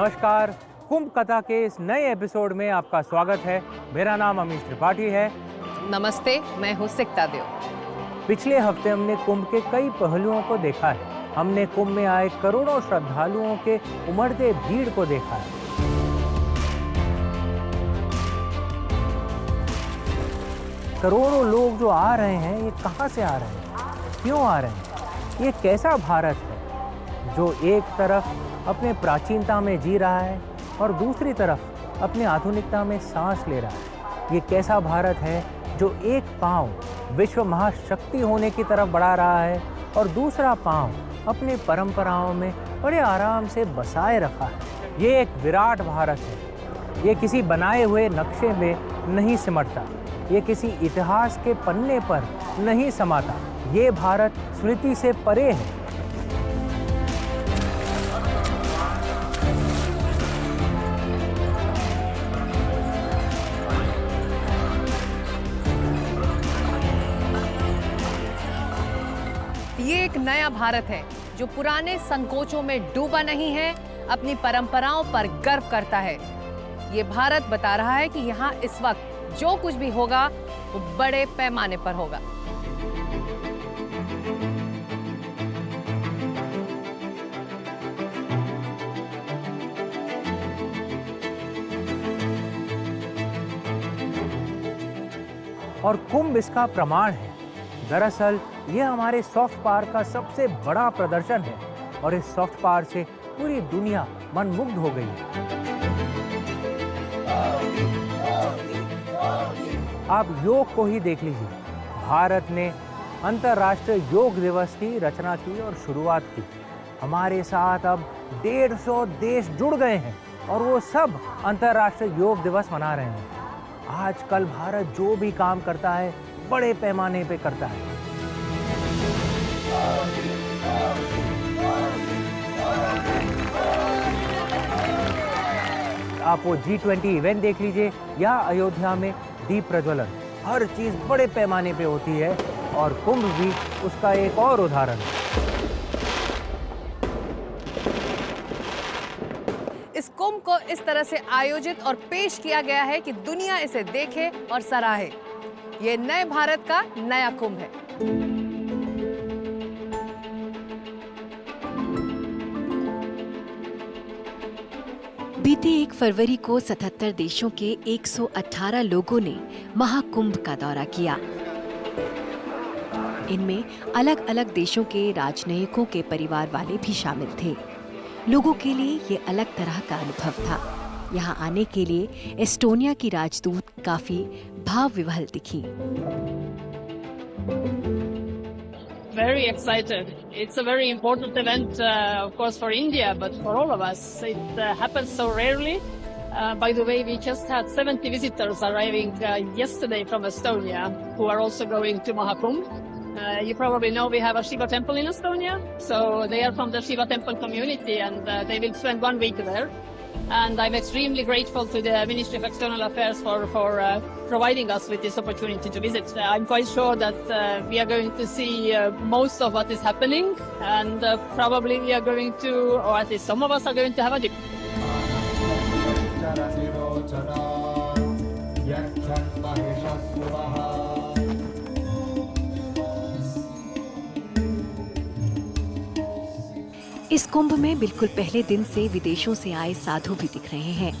नमस्कार, कुंभ कथा के इस नए एपिसोड में आपका स्वागत है। मेरा नाम अमीश त्रिपाठी है। नमस्ते, मैं हूँ सिकता देव। पिछले हफ्ते हमने कुंभ के कई पहलुओं को देखा है। हमने कुंभ में आए करोड़ों श्रद्धालुओं के उमड़ते भीड़ को देखा है। करोड़ों लोग जो आ रहे हैं, ये कहाँ से आ रहे हैं, क्यों आ रहे हैं? ये कैसा भारत है जो एक तरफ अपने प्राचीनता में जी रहा है और दूसरी तरफ अपने आधुनिकता में सांस ले रहा है? ये कैसा भारत है जो एक पांव विश्व महाशक्ति होने की तरफ बढ़ा रहा है और दूसरा पांव अपने परंपराओं में बड़े आराम से बसाए रखा है? ये एक विराट भारत है। ये किसी बनाए हुए नक्शे में नहीं सिमटता, ये किसी इतिहास के पन्ने पर नहीं समाता। ये भारत स्मृति से परे है। ये एक नया भारत है जो पुराने संकोचों में डूबा नहीं है, अपनी परंपराओं पर गर्व करता है। ये भारत बता रहा है कि यहाँ इस वक्त जो कुछ भी होगा वो बड़े पैमाने पर होगा। और कुंभ इसका प्रमाण है। दरअसल ये हमारे सॉफ्ट पावर का सबसे बड़ा प्रदर्शन है और इस सॉफ्ट पावर से पूरी दुनिया मंत्रमुग्ध हो गई है। आप योग को ही देख लीजिए। भारत ने अंतर्राष्ट्रीय योग दिवस की रचना की और शुरुआत की। हमारे साथ अब 150 देश जुड़ गए हैं और वो सब अंतर्राष्ट्रीय योग दिवस मना रहे हैं। आजकल भारत जो भी काम करता है बड़े पैमाने पे करता है। आप वो G20 इवेंट देख लीजिए या अयोध्या में दीप प्रज्वलन, हर चीज बड़े पैमाने पे होती है और कुंभ भी उसका एक और उदाहरण है। इस कुंभ को इस तरह से आयोजित और पेश किया गया है कि दुनिया इसे देखे और सराहे। ये नए भारत का नया कुंभ है। बीते 1 फरवरी को 77 देशों के 118 लोगों ने महाकुंभ का दौरा किया। इनमें अलग अलग देशों के राजनयिकों के परिवार वाले भी शामिल थे। लोगों के लिए ये अलग तरह का अनुभव था। यहाँ आने के लिए एस्टोनिया की राजदूत काफी भाव विह्वल दिखी। Very excited. It's a very important event, of course, for India, but for all of us. It happens so rarely. By the way, we just had 70 visitors arriving yesterday from Estonia who are also going to Mahakumbh. You probably know we have a Shiva temple in Estonia, so they are from the Shiva temple community and they will spend 1 week there. And I'm extremely grateful to the Ministry of External Affairs for providing us with this opportunity to visit. I'm quite sure that we are going to see most of what is happening, and probably we are going to, or at least some of us are going to have a dip. इस कुंभ में बिल्कुल पहले दिन से विदेशों से आए साधु भी दिख रहे हैं।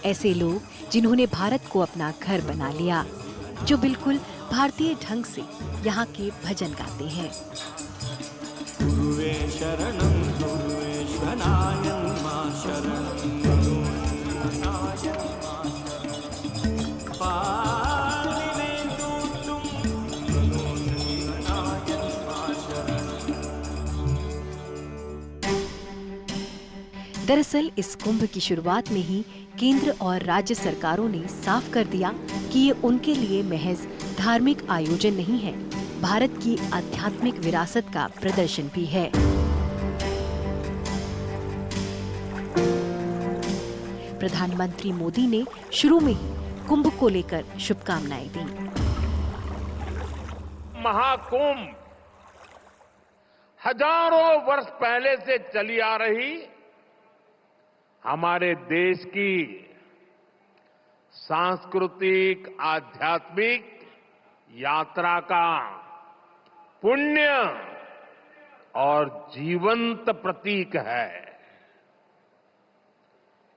ऐसे लोग जिन्होंने भारत को अपना घर बना लिया, जो बिल्कुल भारतीय ढंग से यहाँ के भजन गाते हैं। दरअसल इस कुंभ की शुरुआत में ही केंद्र और राज्य सरकारों ने साफ कर दिया कि ये उनके लिए महज धार्मिक आयोजन नहीं है, भारत की आध्यात्मिक विरासत का प्रदर्शन भी है। प्रधानमंत्री मोदी ने शुरू में ही कुंभ को लेकर शुभकामनाएं दी। महाकुंभ हजारों वर्ष पहले से चली आ रही हमारे देश की सांस्कृतिक आध्यात्मिक यात्रा का पुण्य और जीवंत प्रतीक है।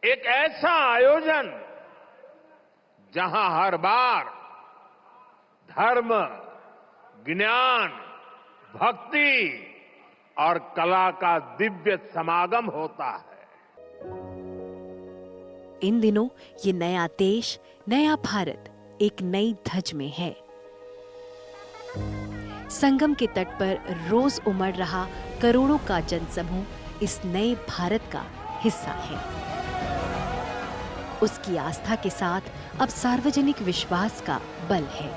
एक ऐसा आयोजन जहां हर बार धर्म, ज्ञान, भक्ति और कला का दिव्य समागम होता है। इन दिनों ये नया देश, नया भारत एक नई धज में है। संगम के तट पर रोज उमड़ रहा करोड़ों का जनसमूह इस नए भारत का हिस्सा है। उसकी आस्था के साथ अब सार्वजनिक विश्वास का बल है,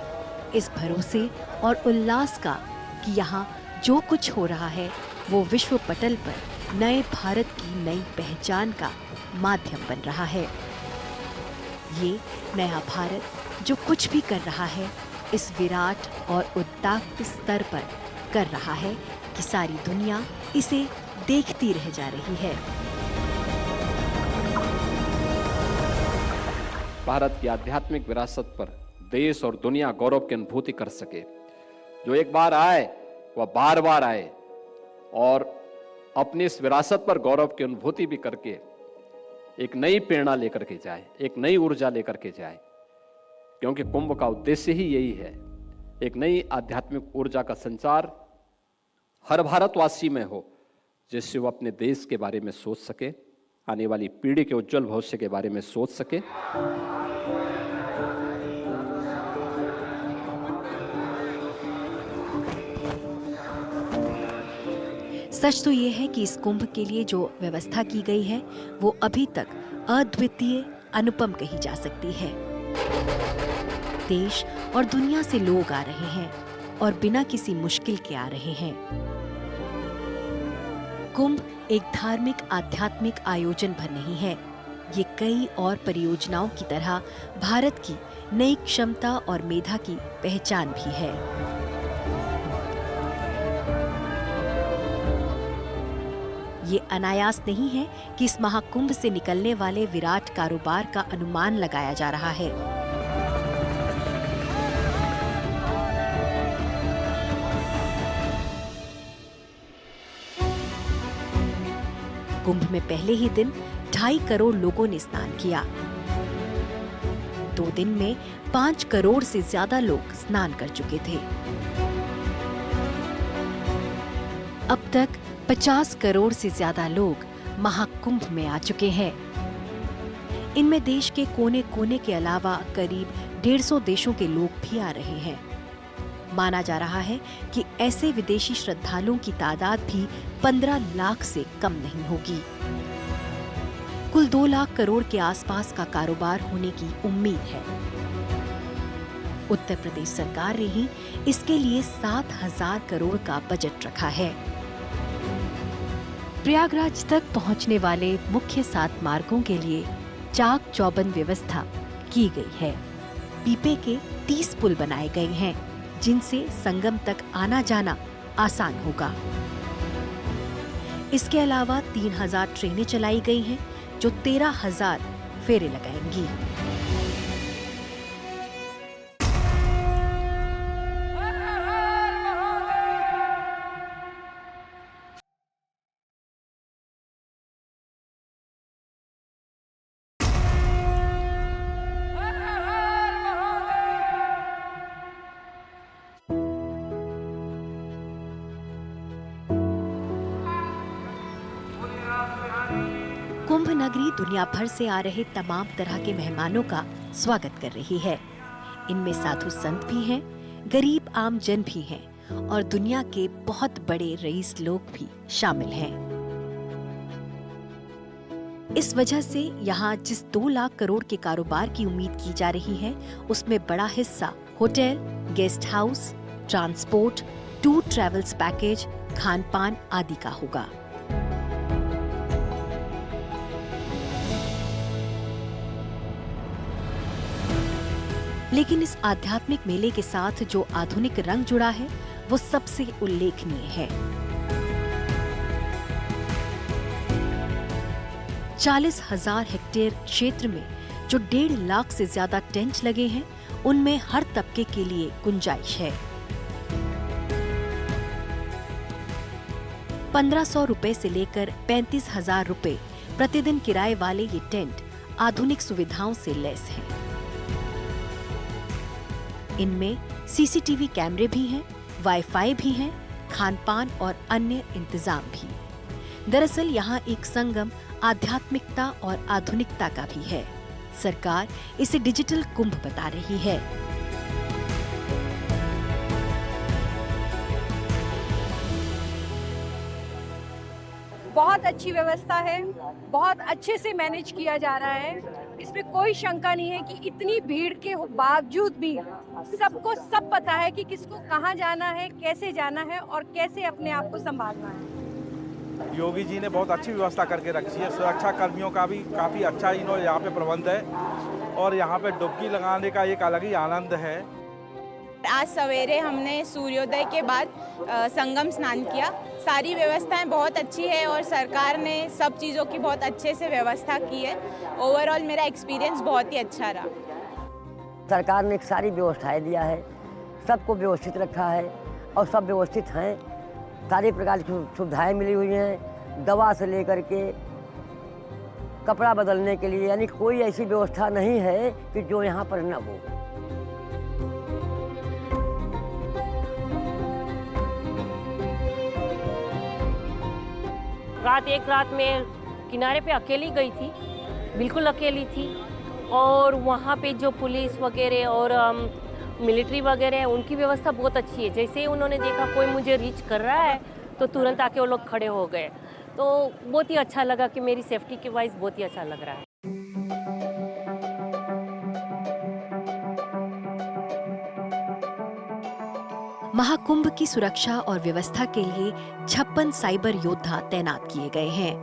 इस भरोसे और उल्लास का कि यहाँ जो कुछ हो रहा है वो विश्व पटल पर नए भारत की नई पहचान का माध्यम बन रहा है। ये नया भारत जो कुछ भी कर रहा है इस विराट और उदात्त स्तर पर कर रहा है कि सारी दुनिया इसे देखती रह जा रही है। भारत की आध्यात्मिक विरासत पर देश और दुनिया गौरव की अनुभूति कर सके। जो एक बार आए वह बार बार आए और अपनी इस विरासत पर गौरव की अनुभूति भी करके एक नई प्रेरणा लेकर के जाए, एक नई ऊर्जा लेकर के जाए, क्योंकि कुंभ का उद्देश्य ही यही है, एक नई आध्यात्मिक ऊर्जा का संचार हर भारतवासी में हो, जिससे वो अपने देश के बारे में सोच सके, आने वाली पीढ़ी के उज्जवल भविष्य के बारे में सोच सके। सच तो ये है कि इस कुंभ के लिए जो व्यवस्था की गई है वो अभी तक अद्वितीय, अनुपम कही जा सकती है। देश और दुनिया से लोग आ रहे हैं और बिना किसी मुश्किल के आ रहे हैं। कुंभ एक धार्मिक आध्यात्मिक आयोजन भर नहीं है, ये कई और परियोजनाओं की तरह भारत की नई क्षमता और मेधा की पहचान भी है। ये अनायास नहीं है कि इस महाकुंभ से निकलने वाले विराट कारोबार का अनुमान लगाया जा रहा है। कुंभ में पहले ही दिन 2.5 करोड़ लोगों ने स्नान किया। 2 दिन में 5 करोड़ से ज्यादा लोग स्नान कर चुके थे। अब तक 50 करोड़ से ज्यादा लोग महाकुंभ में आ चुके हैं। इनमें देश के कोने कोने के अलावा करीब 150 देशों के लोग भी आ रहे हैं। माना जा रहा है कि ऐसे विदेशी श्रद्धालुओं की तादाद भी 15 लाख से कम नहीं होगी। कुल 2 लाख करोड़ के आसपास का कारोबार होने की उम्मीद है। उत्तर प्रदेश सरकार ने ही इसके लिए 7,000 करोड़ का बजट रखा है। प्रयागराज तक पहुंचने वाले मुख्य 7 मार्गों के लिए चाक चौबंद व्यवस्था की गई है। पीपे के 30 पुल बनाए गए हैं, जिनसे संगम तक आना जाना आसान होगा। इसके अलावा 3,000 ट्रेनें चलाई गई हैं, जो 13,000 फेरे लगाएंगी। कुंभ नगरी दुनिया भर से आ रहे तमाम तरह के मेहमानों का स्वागत कर रही है। इनमें साधु संत भी हैं, गरीब आम जन भी हैं और दुनिया के बहुत बड़े रईस लोग भी शामिल हैं। इस वजह से यहाँ जिस 2 लाख करोड़ के कारोबार की उम्मीद की जा रही है, उसमें बड़ा हिस्सा hotel, guest house, transport, tour travels package, Khan पान आदि का होगा। लेकिन इस आध्यात्मिक मेले के साथ जो आधुनिक रंग जुड़ा है वो सबसे उल्लेखनीय है। 40,000 हेक्टेयर क्षेत्र में जो 1.5 लाख से ज्यादा टेंट लगे हैं, उनमें हर तबके के लिए गुंजाइश है। 1500 रुपए से लेकर 35,000 रुपए प्रतिदिन किराए वाले ये टेंट आधुनिक सुविधाओं से लैस हैं। इनमें सीसीटीवी कैमरे भी हैं, वाईफाई भी हैं, खान-पान और अन्य इंतजाम भी। दरअसल यहाँ एक संगम आध्यात्मिकता और आधुनिकता का भी है। सरकार इसे डिजिटल कुंभ बता रही है। बहुत अच्छी व्यवस्था है, बहुत अच्छे से मैनेज किया जा रहा है। इसमें कोई शंका नहीं है कि इतनी भीड़ के बावजूद भी सबको सब पता है कि किसको कहाँ जाना है, कैसे जाना है और कैसे अपने आप को संभालना है। योगी जी ने बहुत अच्छी व्यवस्था करके रखी है। सुरक्षा कर्मियों का भी काफ़ी अच्छा इन्होंने यहाँ पे प्रबंध है और यहाँ पे डुबकी लगाने का एक अलग ही आनंद है। आज सवेरे हमने सूर्योदय के बाद संगम स्नान किया। सारी व्यवस्थाएं बहुत अच्छी है और सरकार ने सब चीज़ों की बहुत अच्छे से व्यवस्था की है। ओवरऑल मेरा एक्सपीरियंस बहुत ही अच्छा रहा। सरकार ने सारी व्यवस्थाएं दिया है, सबको व्यवस्थित रखा है और सब व्यवस्थित हैं। सारी प्रकार की सुविधाएं मिली हुई हैं, दवा से लेकर के कपड़ा बदलने के लिए, यानी कोई ऐसी व्यवस्था नहीं है कि जो यहाँ पर न हो। एक रात में किनारे पे अकेली गई थी, बिल्कुल अकेली थी। और वहाँ पे जो पुलिस वगैरह और मिलिट्री वगैरह है, उनकी व्यवस्था बहुत अच्छी है। जैसे ही उन्होंने देखा कोई मुझे रीच कर रहा है तो तुरंत आके वो लोग खड़े हो गए। तो बहुत ही अच्छा लगा कि मेरी सेफ्टी के वाइज बहुत ही अच्छा लग रहा है। महाकुंभ की सुरक्षा और व्यवस्था के लिए 56 साइबर योद्धा तैनात किए गए हैं।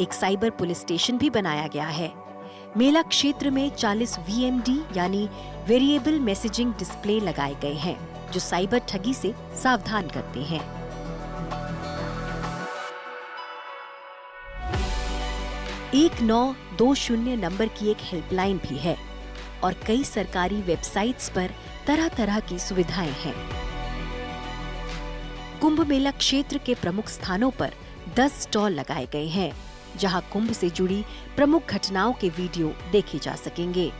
एक साइबर पुलिस स्टेशन भी बनाया गया है। मेला क्षेत्र में 40 VMD यानी वेरिएबल मैसेजिंग डिस्प्ले लगाए गए हैं, जो साइबर ठगी से सावधान करते हैं। एक 920 नंबर की एक हेल्पलाइन भी है और कई सरकारी वेबसाइट्स पर तरह तरह की सुविधाएं हैं। कुंभ मेला क्षेत्र के प्रमुख स्थानों पर 10 स्टॉल लगाए गए हैं, जहां कुंभ से जुड़ी प्रमुख घटनाओं के वीडियो देखे जा सकेंगे।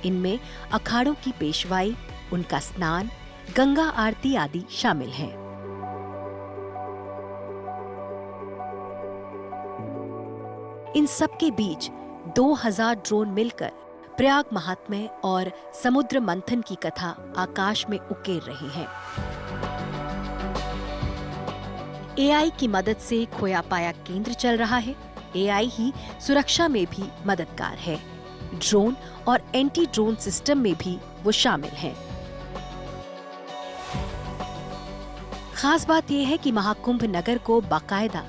इनमें अखाड़ों की पेशवाई, उनका स्नान, गंगा आरती आदि शामिल हैं। इन सब के बीच 2000 ड्रोन मिलकर प्रयाग महात्म्य और समुद्र मंथन की कथा आकाश में उकेर रहे हैं। AI की मदद से खोया पाया केंद्र चल रहा है। AI ही सुरक्षा में भी मददगार है। ड्रोन और एंटी ड्रोन सिस्टम में भी वो शामिल हैं। खास बात यह है कि महाकुंभ नगर को बाकायदा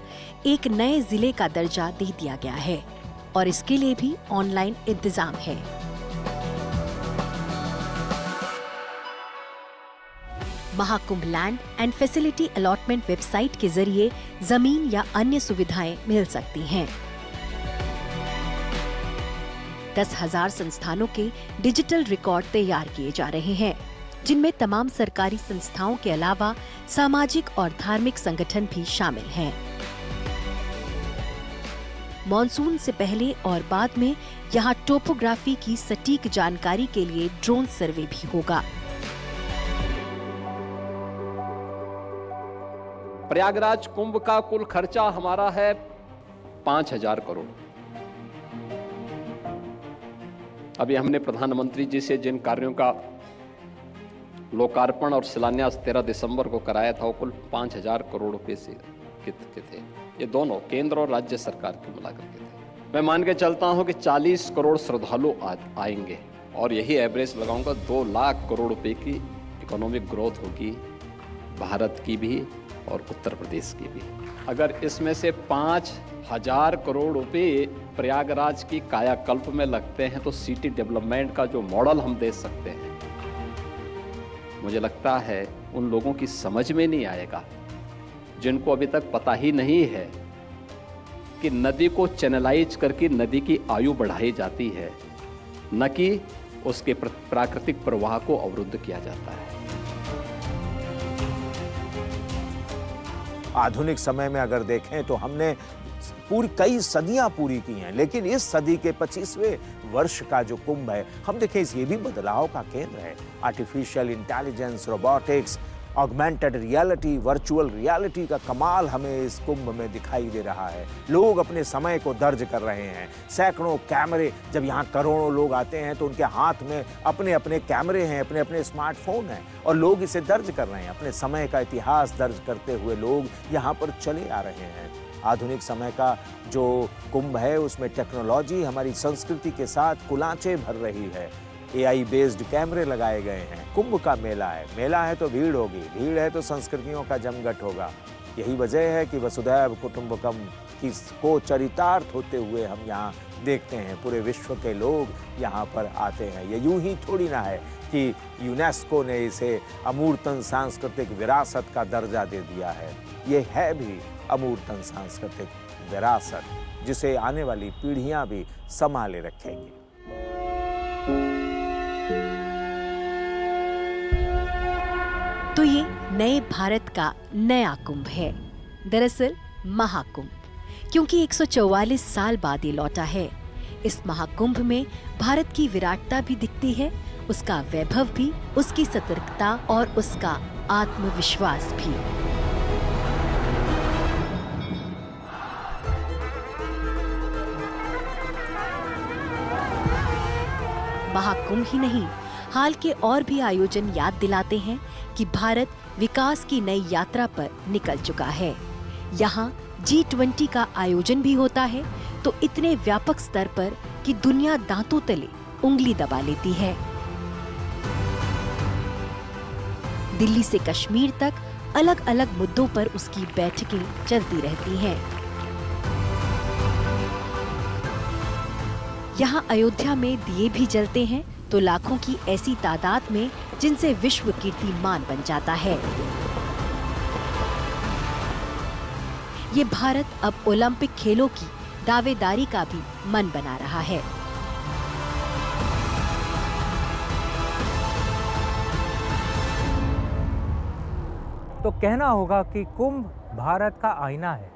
एक नए जिले का दर्जा दे दिया गया है और इसके लिए भी ऑनलाइन इंतजाम है। Mahakumbh land and facility allotment website के जरिए जमीन या अन्य सुविधाएं मिल सकती हैं। 10,000 संस्थानों के डिजिटल रिकॉर्ड तैयार किए जा रहे हैं, जिनमें तमाम सरकारी संस्थाओं के अलावा सामाजिक और धार्मिक संगठन भी शामिल हैं। मॉनसून से पहले और बाद में यहाँ टोपोग्राफी की सटीक जानकारी के लिए ड्रोन सर्वे भी होगा। प्रयागराज कुंभ का कुल खर्चा हमारा है 5,000 करोड़। अभी हमने प्रधानमंत्री जी से जिन कार्यों का लोकार्पण और शिलान्यास 13 दिसंबर को कराया था, वो कुल 5,000 करोड़ रुपए से के थे। ये दोनों केंद्र और राज्य सरकार के मिलाकर के थे। मैं मान के चलता हूं कि 40 करोड़ श्रद्धालु आएंगे और यही एवरेज लगाऊंगा 2 लाख करोड़ रुपए की इकोनॉमिक ग्रोथ होगी, भारत की भी और उत्तर प्रदेश की भी। अगर इसमें से 5,000 करोड़ रुपए प्रयागराज की कायाकल्प में लगते हैं तो सिटी डेवलपमेंट का जो मॉडल हम दे सकते हैं, मुझे लगता है उन लोगों की समझ में नहीं आएगा जिनको अभी तक पता ही नहीं है कि नदी को चैनलाइज करके नदी की आयु बढ़ाई जाती है, न कि उसके प्राकृतिक प्रवाह को अवरुद्ध किया जाता है। आधुनिक समय में अगर देखें तो हमने पूरी कई सदियां पूरी की हैं, लेकिन इस सदी के 25वें वर्ष का जो कुंभ है, हम देखें ये भी बदलाव का केंद्र है। Artificial intelligence, robotics, augmented reality, virtual reality का कमाल हमें इस कुंभ में दिखाई दे रहा है। लोग अपने समय को दर्ज कर रहे हैं। सैकड़ों कैमरे, जब यहाँ करोड़ों लोग आते हैं तो उनके हाथ में अपने अपने कैमरे हैं, अपने अपने स्मार्टफोन हैं और लोग इसे दर्ज कर रहे हैं। अपने समय का इतिहास दर्ज करते हुए लोग यहाँ पर चले आ रहे हैं। आधुनिक समय का जो कुंभ है उसमें टेक्नोलॉजी हमारी संस्कृति के साथ कुलांचे भर रही है। AI बेस्ड कैमरे लगाए गए हैं। कुंभ का मेला है, मेला है तो भीड़ होगी, भीड़ है तो संस्कृतियों का जमघट होगा। यही वजह है कि वसुधैव कुटुंबकम को चरितार्थ होते हुए हम यहाँ देखते हैं। पूरे विश्व के लोग यहाँ पर आते हैं। ये यूं ही थोड़ी ना है कि यूनेस्को ने इसे अमूर्तन सांस्कृतिक विरासत का दर्जा दे दिया है। ये है भी अमूर्तन सांस्कृतिक विरासत, जिसे आने वाली पीढ़ियां भी संभाले रखेंगी। तो ये नए भारत का नया कुंभ है, दरअसल महाकुंभ, क्योंकि 144 साल बाद ये लौटा है। इस महाकुंभ में भारत की विराटता भी दिखती है, उसका वैभव भी, उसकी सतर्कता और उसका आत्मविश्वास भी। महाकुंभ ही नहीं, हाल के और भी आयोजन याद दिलाते हैं कि भारत विकास की नई यात्रा पर निकल चुका है। यहाँ G20 का आयोजन भी होता है तो इतने व्यापक स्तर पर कि दुनिया दांतों तले उंगली दबा लेती है। दिल्ली से कश्मीर तक अलग अलग मुद्दों पर उसकी बैठकें चलती रहती हैं। यहाँ अयोध्या में दिए भी जलते हैं तो लाखों की ऐसी तादाद में जिनसे विश्व कीर्तिमान बन जाता है। ये भारत अब ओलंपिक खेलों की दावेदारी का भी मन बना रहा है। तो कहना होगा कि कुंभ भारत का आईना है,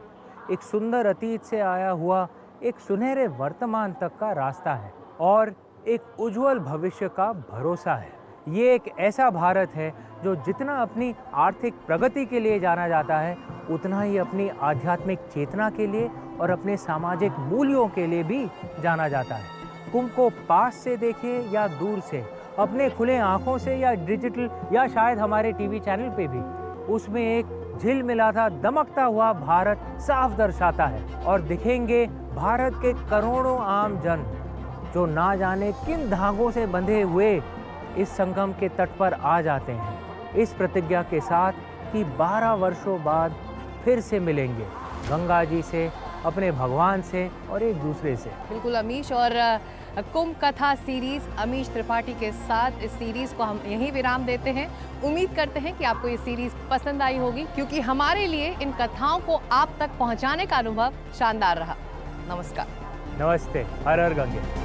एक सुंदर अतीत से आया हुआ एक सुनहरे वर्तमान तक का रास्ता है और एक उज्जवल भविष्य का भरोसा है। ये एक ऐसा भारत है जो जितना अपनी आर्थिक प्रगति के लिए जाना जाता है, उतना ही अपनी आध्यात्मिक चेतना के लिए और अपने सामाजिक मूल्यों के लिए भी जाना जाता है। कुंभ को पास से देखें या दूर से, अपने खुले आंखों से या डिजिटल या शायद हमारे टीवी चैनल पे भी, उसमें एक झिलमिलाता दमकता हुआ भारत साफ दर्शाता है। और दिखेंगे भारत के करोड़ों आम जन जो ना जाने किन धागों से बंधे हुए इस संगम के तट पर आ जाते हैं, इस प्रतिज्ञा के साथ कि 12 वर्षों बाद फिर से मिलेंगे गंगा जी से, अपने भगवान से और एक दूसरे से। बिल्कुल अमीश, और कुंभ कथा सीरीज अमीश त्रिपाठी के साथ इस सीरीज को हम यहीं विराम देते हैं। उम्मीद करते हैं कि आपको ये सीरीज पसंद आई होगी, क्योंकि हमारे लिए इन कथाओं को आप तक पहुंचाने का अनुभव शानदार रहा। नमस्कार। नमस्ते। हर हर गंगे।